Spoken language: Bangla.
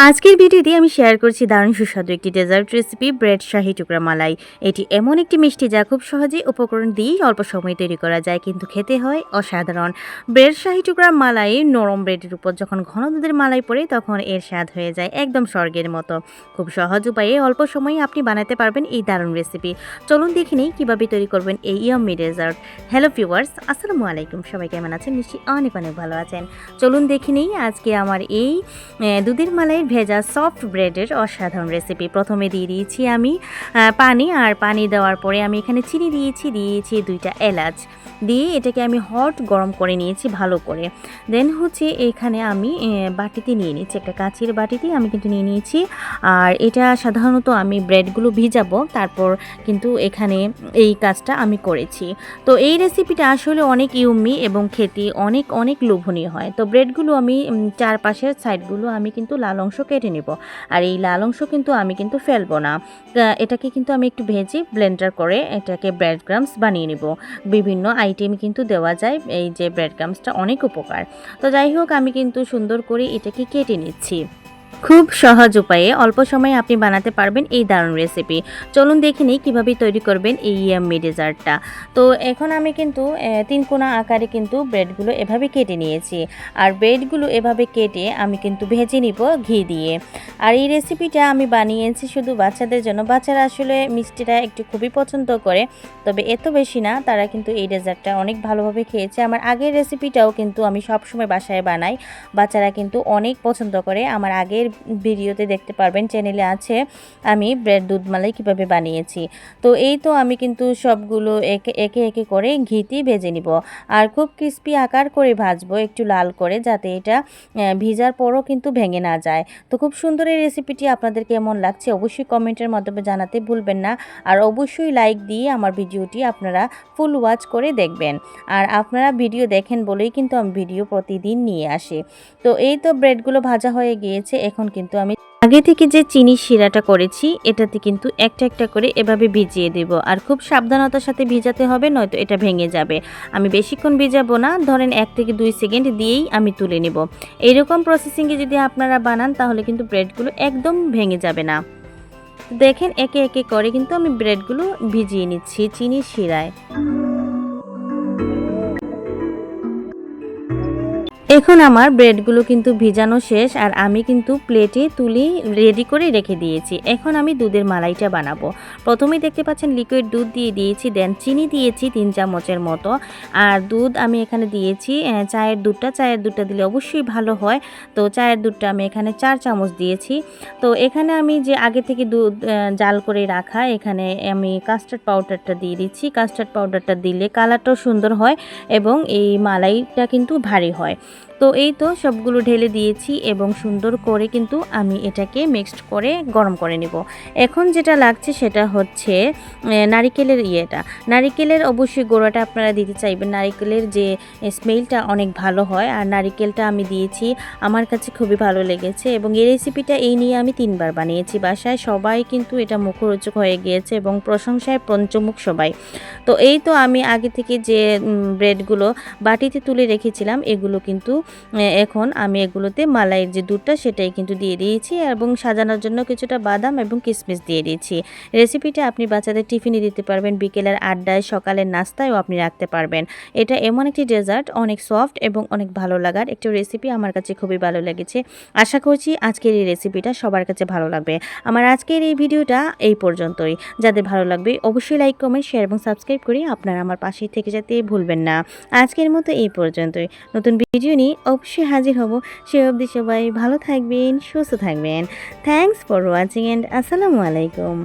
আজকের ভিডিওতে আমি শেয়ার করছি দারুণ সুস্বাদু একটি ডেজার্ট রেসিপি ব্রেড শাহী টুকরা মালাই। এটি এমন একটি মিষ্টি যা খুব সহজেই উপকরণ দিয়েই অল্প সময় তৈরি করা যায়, কিন্তু খেতে হয় অসাধারণ। ব্রেড শাহী টুকরা মালাই নরম ব্রেডের উপর যখন ঘন দুধের মালাই পড়ে তখন এর স্বাদ হয়ে যায় একদম স্বর্গের মতো। খুব সহজ উপায়ে অল্প সময়ে আপনি বানাতে পারবেন এই দারুণ রেসিপি। চলুন দেখে নেই কীভাবে তৈরি করবেন এই ইয়াম্মি ডেজার্ট। হ্যালো ভিউয়ার্স, আসসালামু আলাইকুম। সবাই কেমন আছেন? নিশ্চয়ই অনেক অনেক ভালো আছেন। চলুন দেখে নেই আজকে আমার এই দুধের মালাই ভেজা সফট ব্রেডের অসাধারণ রেসিপি। প্রথমে দিয়ে দিয়েছি আমি পানি, আর পানি দেওয়ার পরে আমি এখানে চিনি দিয়েছি 2টা এলাচ দিয়ে এটাকে আমি হট গরম করে নিয়েছি ভালো করে। দেন এখানে আমি বাটিতে নিয়ে নিচ্ছি, একটা কাঁচের বাটিতে আমি কিন্তু নিয়ে নিয়েছি। আর এটা সাধারণত আমি ব্রেডগুলো ভিজাবো, তারপর কিন্তু এখানে এই কাজটা আমি করেছি। তো এই রেসিপিটা আসলে অনেক ইউম্মি এবং খেতে অনেক অনেক লোভনীয় হয়। তো ব্রেডগুলো আমি চারপাশের সাইডগুলো আমি কিন্তু লাল অংশ কেটে নেব। আর এই লাল অংশ কিন্তু আমি কিন্তু ফেলবো না, এটাকে কিন্তু আমি একটু ভেজে ব্লেন্ডার করে এটাকে ব্রেড ক্রামস বানিয়ে নেব। বিভিন্ন আইটেম কিন্তু দেওয়া যায়, এই যে ব্রেড ক্রামসটা অনেক উপকার। তো যাই হোক, আমি কিন্তু সুন্দর করে এটাকে কেটে নিচ্ছি। খুব সহজ উপায়ে অল্প সময়ে আপনি বানাতে পারবেন এই দারুণ রেসিপি। চলুন দেখে নিই কীভাবে তৈরি করবেন এই ইয়াম্মি ডেজার্টটা। তো এখন আমি কিন্তু 3 কোনা আকারে কিন্তু ব্রেডগুলো এভাবে কেটে নিয়েছি। আর ব্রেডগুলো এভাবে কেটে আমি কিন্তু ভেজে নিব ঘি দিয়ে। আর এই রেসিপিটা আমি বানিয়েছি শুধু বাচ্চাদের জন্য। বাচ্চারা আসলে মিষ্টিটা একটু খুবই পছন্দ করে, তবে এত বেশি না। তারা কিন্তু এই ডেজার্টটা অনেক ভালোভাবে খেয়েছে। আমার আগের রেসিপিটাও কিন্তু আমি সবসময় বাসায় বানাই, বাচ্চারা কিন্তু অনেক পছন্দ করে। আমার আগের ভিডিওতে দেখতে পারবেন, চ্যানেলে আছে, আমি ব্রেড দুধ মালাই কীভাবে বানিয়েছি। তো এই তো আমি কিন্তু সবগুলো একে একে করে ঘিতে ভেজে নিব। আর খুব ক্রিস্পি আকার করে ভাজবো, একটু লাল করে, যাতে এটা ভিজার পরও কিন্তু ভেঙে না যায়। তো খুব সুন্দর এই রেসিপিটি আপনাদের কেমন লাগছে অবশ্যই কমেন্টের মাধ্যমে জানাতে ভুলবেন না। আর অবশ্যই লাইক দিয়ে আমার ভিডিওটি আপনারা ফুল ওয়াচ করে দেখবেন। আর আপনারা ভিডিও দেখেন বলেই কিন্তু আমি ভিডিও প্রতিদিন নিয়ে আসি। তো এই তো ব্রেডগুলো ভাজা হয়ে গিয়েছে। এখন কিন্তু আমি আগে থেকে যে চিনি শিরাটা করেছি এটাতে কিন্তু একটা একটা করে এভাবে ভিজিয়ে দেব। আর খুব সাবধানতার সাথে ভিজাতে হবে, নয়তো এটা ভেঙে যাবে। আমি বেশিক্ষণ ভিজাবো না, ধরেন 1 থেকে 2 সেকেন্ড দিয়েই আমি তুলে নেব। এইরকম প্রসেসিংয়ে যদি আপনারা বানান তাহলে কিন্তু ব্রেডগুলো একদম ভেঙে যাবে না। দেখেন একে একে করে কিন্তু আমি ব্রেডগুলো ভিজিয়ে নিচ্ছি চিনি শিরায়। এখন আমার ব্রেডগুলো কিন্তু ভিজানো শেষ, আর আমি কিন্তু প্লেটে তুলে রেডি করে রেখে দিয়েছি। এখন আমি দুধের মালাইটা বানাবো। প্রথমেই দেখতে পাচ্ছেন লিকুইড দুধ দিয়ে দিয়েছি, দেন চিনি দিয়েছি 3 চামচের মতো। আর দুধ আমি এখানে দিয়েছি চায়ের দুধটা দিলে অবশ্যই ভালো হয়। তো চায়ের দুধটা আমি এখানে 4 চামচ দিয়েছি। তো এখানে আমি যে আগে থেকে দুধ জাল করে রাখা, এখানে আমি কাস্টার্ড পাউডারটা দিয়ে দিচ্ছি। কাস্টার্ড পাউডারটা দিলে কালারটাও সুন্দর হয় এবং এই মালাইটা কিন্তু ভারী হয়। তো এই তো সবগুলো ঢেলে দিয়েছি এবং সুন্দর করে কিন্তু আমি এটাকে মিক্সড করে গরম করে নেব। এখন যেটা লাগছে সেটা হচ্ছে নারিকেলের নারিকেলের অবশ্যই গোড়াটা আপনারা দিতে চাইবেন। নারিকেলের যে স্মেলটা অনেক ভালো হয়, আর নারিকেলটা আমি দিয়েছি, আমার কাছে খুবই ভালো লেগেছে। এবং এই রেসিপিটা এই নিয়ে আমি 3 বার বানিয়েছি বাসায়। সবাই কিন্তু এটা মুখরোচক হয়ে গিয়েছে এবং প্রশংসায় পঞ্চমুখ সবাই। তো এই তো আমি আগে থেকে যে ব্রেডগুলো বাটিতে তুলে রেখেছিলাম এগুলো কিন্তু এখন আমি এগুলোতে মালাইয়ের যে দুধটা সেটাই কিন্তু দিয়ে দিয়েছি, এবং সাজানোর জন্য কিছুটা বাদাম এবং কিশমিশ দিয়ে দিয়েছি। রেসিপিটা আপনি বাচ্চাদের টিফিনে দিতে পারবেন, বিকেলের আড্ডায়, সকালের নাস্তায়ও আপনি রাখতে পারবেন। এটা এমন একটি ডেজার্ট, অনেক সফট এবং অনেক ভালো লাগার একটি রেসিপি। আমার কাছে খুবই ভালো লেগেছে। আশা করছি আজকের এই রেসিপিটা সবার কাছে ভালো লাগবে। আমার আজকের এই ভিডিওটা এই পর্যন্তই। যাদের ভালো লাগবে অবশ্যই লাইক, কমেন্ট, শেয়ার এবং সাবস্ক্রাইব করে আপনারা আমার পাশেই থেকে যেতে ভুলবেন না। আজকের মতো এই পর্যন্তই। নতুন ভিডিও নিয়ে অবশ্যই হাজির হব। সে অবধি সবাই ভালো থাকবেন, সুস্থ থাকবেন। থ্যাংকস ফর ওয়াচিং এন্ড আসসালামু আলাইকুম।